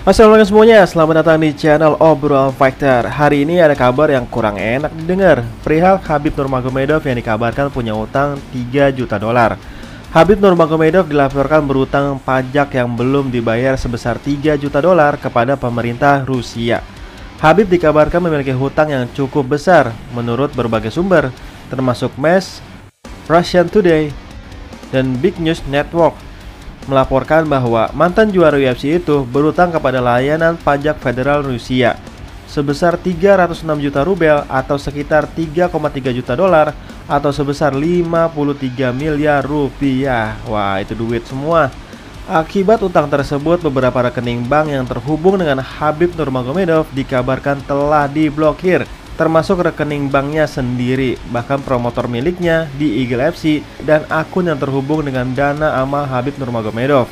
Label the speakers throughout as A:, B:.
A: Assalamualaikum semuanya, selamat datang di channel Obrolan Fighter. Hari ini ada kabar yang kurang enak didengar. Perihal Khabib Nurmagomedov yang dikabarkan punya utang 3 juta dolar. Khabib Nurmagomedov dilaporkan berutang pajak yang belum dibayar sebesar 3 juta dolar kepada pemerintah Rusia. Khabib dikabarkan memiliki hutang yang cukup besar menurut berbagai sumber, termasuk MES, Russian Today, dan Big News Network. Melaporkan bahwa mantan juara UFC itu berutang kepada layanan pajak federal Rusia sebesar 306 juta rubel atau sekitar 3,3 juta dolar atau sebesar 53 miliar rupiah. Wah, itu duit semua. Akibat utang tersebut, beberapa rekening bank yang terhubung dengan Khabib Nurmagomedov dikabarkan telah diblokir, termasuk rekening banknya sendiri, bahkan promotor miliknya di Eagle FC dan akun yang terhubung dengan dana amal Khabib Nurmagomedov.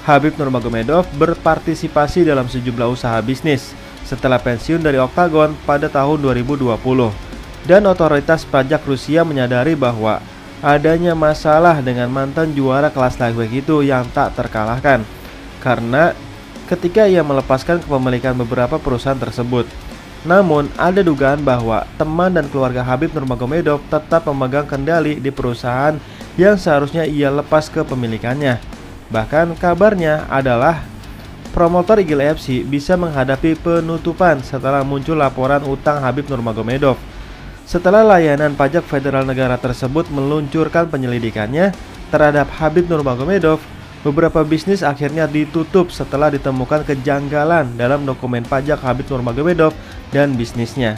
A: Khabib Nurmagomedov berpartisipasi dalam sejumlah usaha bisnis setelah pensiun dari Octagon pada tahun 2020. Dan otoritas pajak Rusia menyadari bahwa adanya masalah dengan mantan juara kelas lightweight itu yang tak terkalahkan, karena ketika ia melepaskan kepemilikan beberapa perusahaan tersebut. Namun, ada dugaan bahwa teman dan keluarga Khabib Nurmagomedov tetap memegang kendali di perusahaan yang seharusnya ia lepas kepemilikannya. Bahkan kabarnya adalah promotor Eagle FC bisa menghadapi penutupan setelah muncul laporan utang Khabib Nurmagomedov. Setelah layanan pajak federal negara tersebut meluncurkan penyelidikannya terhadap Khabib Nurmagomedov, beberapa bisnis akhirnya ditutup setelah ditemukan kejanggalan dalam dokumen pajak Khabib Nurmagomedov dan bisnisnya.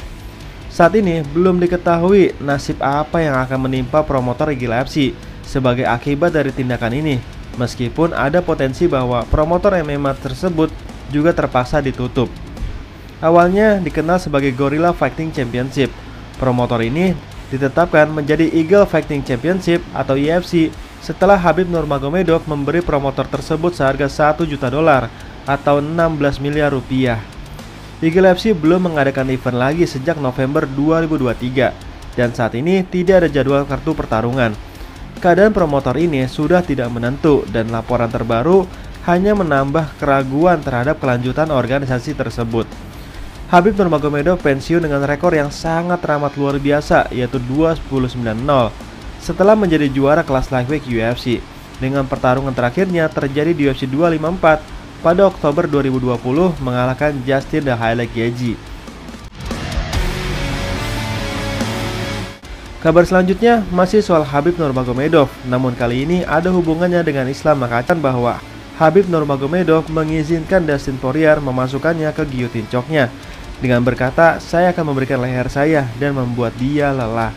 A: Saat ini belum diketahui nasib apa yang akan menimpa promotor Eagle FC sebagai akibat dari tindakan ini, meskipun ada potensi bahwa promotor MMA tersebut juga terpaksa ditutup. Awalnya dikenal sebagai Gorilla Fighting Championship, promotor ini ditetapkan menjadi Eagle Fighting Championship atau EFC setelah Khabib Nurmagomedov memberi promotor tersebut seharga 1 juta dolar atau 16 miliar rupiah. Eagle FC belum mengadakan event lagi sejak November 2023 dan saat ini tidak ada jadwal kartu pertarungan. Keadaan promotor ini sudah tidak menentu dan laporan terbaru hanya menambah keraguan terhadap kelanjutan organisasi tersebut. Khabib Nurmagomedov pensiun dengan rekor yang sangat teramat luar biasa, yaitu 2-10-9-0 setelah menjadi juara kelas lightweight UFC, dengan pertarungan terakhirnya terjadi di UFC 254 pada Oktober 2020 mengalahkan Justin The Highlight Gaethje. Kabar selanjutnya masih soal Khabib Nurmagomedov, namun kali ini ada hubungannya dengan Islam Makhachev bahwa Khabib Nurmagomedov mengizinkan Dustin Poirier memasukkannya ke guillotine choke-nya dengan berkata, "Saya akan memberikan leher saya dan membuat dia lelah."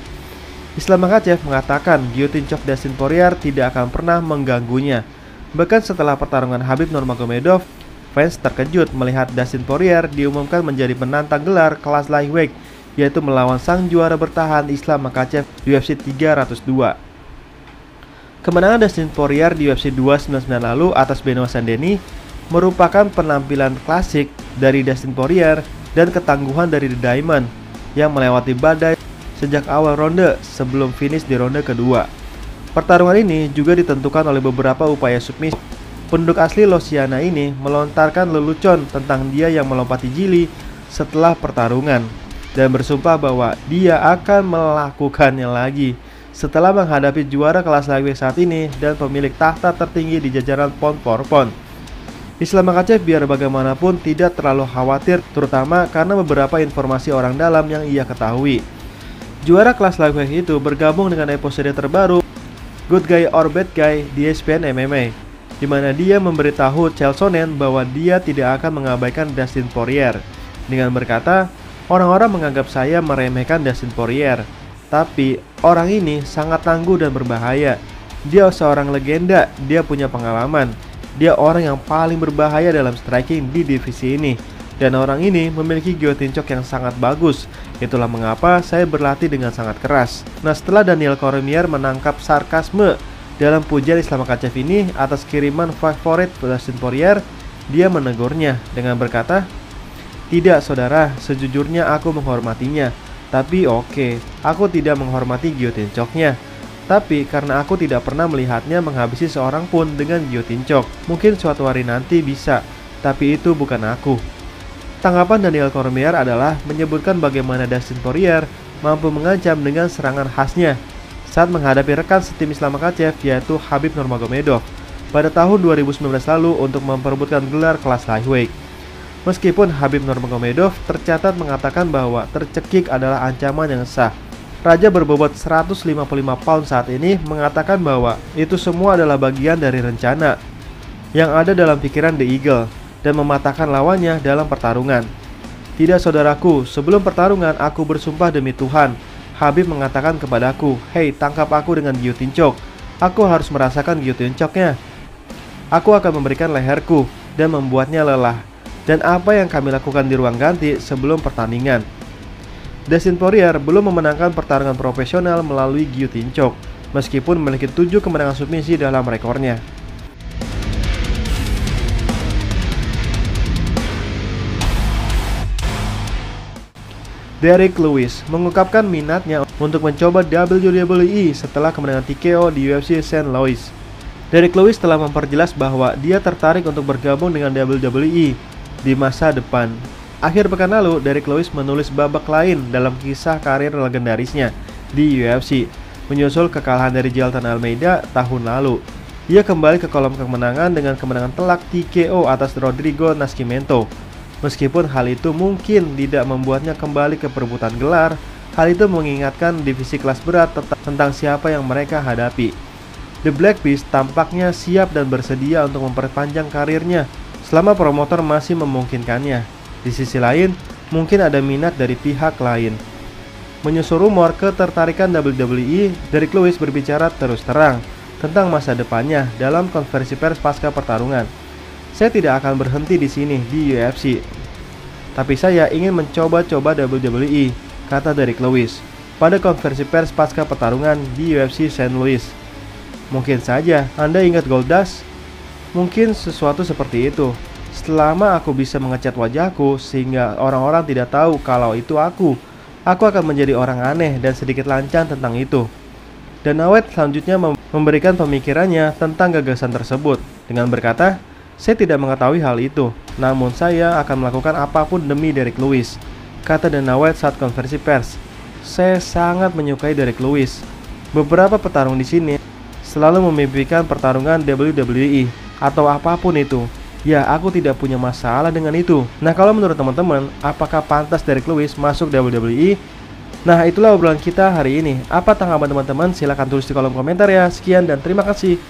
A: Islam Makhachev mengatakan guillotine choke Dustin Poirier tidak akan pernah mengganggunya. Bahkan setelah pertarungan Khabib Nurmagomedov, fans terkejut melihat Dustin Poirier diumumkan menjadi penantang gelar kelas lightweight, yaitu melawan sang juara bertahan Islam Makhachev di UFC 302. Kemenangan Dustin Poirier di UFC 299 lalu atas Benoit Saint-Denis merupakan penampilan klasik dari Dustin Poirier dan ketangguhan dari The Diamond yang melewati badai sejak awal ronde sebelum finish di ronde kedua. Pertarungan ini juga ditentukan oleh beberapa upaya submisi. Penduduk asli Louisiana ini melontarkan lelucon tentang dia yang melompati Gili setelah pertarungan dan bersumpah bahwa dia akan melakukannya lagi setelah menghadapi juara kelas lightweight saat ini dan pemilik tahta tertinggi di jajaran pound for pound. Islam Makhachev biar bagaimanapun tidak terlalu khawatir, terutama karena beberapa informasi orang dalam yang ia ketahui. Juara kelas lightweight itu bergabung dengan episode terbaru Good Guy or Bad Guy di ESPN MMA, di mana dia memberitahu Chael Sonnen bahwa dia tidak akan mengabaikan Dustin Poirier dengan berkata, "Orang-orang menganggap saya meremehkan Dustin Poirier, tapi orang ini sangat tangguh dan berbahaya. Dia seorang legenda, dia punya pengalaman. Dia orang yang paling berbahaya dalam striking di divisi ini. Dan orang ini memiliki guillotine choke yang sangat bagus. Itulah mengapa saya berlatih dengan sangat keras." Nah, setelah Daniel Cormier menangkap sarkasme dalam pujian Islam Makhachev ini atas kiriman favorit Dustin Poirier, dia menegurnya dengan berkata, "Tidak saudara, sejujurnya aku menghormatinya. Tapi oke, aku tidak menghormati guillotine choke-nya. Tapi karena aku tidak pernah melihatnya menghabisi seorang pun dengan guillotine choke, mungkin suatu hari nanti bisa. tapi itu bukan aku." Tanggapan Daniel Cormier adalah menyebutkan bagaimana Dustin Poirier mampu mengancam dengan serangan khasnya saat menghadapi rekan setim Islam Makhachev yaitu Khabib Nurmagomedov pada tahun 2019 lalu untuk memperebutkan gelar kelas lightweight. Meskipun Khabib Nurmagomedov tercatat mengatakan bahwa tercekik adalah ancaman yang sah, raja berbobot 155 pound saat ini mengatakan bahwa itu semua adalah bagian dari rencana yang ada dalam pikiran The Eagle dan mematahkan lawannya dalam pertarungan. "Tidak saudaraku, sebelum pertarungan aku bersumpah demi Tuhan," Khabib mengatakan kepadaku, "Hei, tangkap aku dengan guillotine choke. Aku harus merasakan guillotine choke-nya. Aku akan memberikan leherku dan membuatnya lelah." Dan apa yang kami lakukan di ruang ganti sebelum pertandingan. Dustin Poirier belum memenangkan pertarungan profesional melalui guillotine choke, meskipun memiliki 7 kemenangan submisi dalam rekornya. Derrick Lewis mengungkapkan minatnya untuk mencoba WWE setelah kemenangan TKO di UFC St. Louis. Derrick Lewis telah memperjelas bahwa dia tertarik untuk bergabung dengan WWE di masa depan. Akhir pekan lalu, Derrick Lewis menulis babak lain dalam kisah karir legendarisnya di UFC, menyusul kekalahan dari Jailton Almeida tahun lalu. Ia kembali ke kolom kemenangan dengan kemenangan telak TKO atas Rodrigo Nascimento. Meskipun hal itu mungkin tidak membuatnya kembali ke perebutan gelar, hal itu mengingatkan divisi kelas berat tentang siapa yang mereka hadapi. The Black Beast tampaknya siap dan bersedia untuk memperpanjang karirnya selama promotor masih memungkinkannya. Di sisi lain, mungkin ada minat dari pihak lain. Menyusul rumor ketertarikan WWE, Derrick Lewis berbicara terus terang tentang masa depannya dalam konferensi pers pasca pertarungan. "Saya tidak akan berhenti di sini di UFC, tapi saya ingin mencoba-coba WWE," kata Derrick Lewis pada konferensi pers pasca pertarungan di UFC St. Louis. "Mungkin saja Anda ingat Goldust? Mungkin sesuatu seperti itu. Selama aku bisa mengecat wajahku sehingga orang-orang tidak tahu kalau itu aku akan menjadi orang aneh dan sedikit lancang tentang itu." Dan Nawed selanjutnya memberikan pemikirannya tentang gagasan tersebut dengan berkata, "Saya tidak mengetahui hal itu, namun saya akan melakukan apapun demi Derrick Lewis," kata Dan Nawed saat konferensi pers. "Saya sangat menyukai Derrick Lewis. Beberapa petarung di sini selalu memimpikan pertarungan WWE atau apapun itu. Ya, aku tidak punya masalah dengan itu." Nah, kalau menurut teman-teman, apakah pantas Derrick Lewis masuk WWE? Nah, itulah obrolan kita hari ini. Apa tanggapan teman-teman? Silahkan tulis di kolom komentar ya. Sekian dan terima kasih.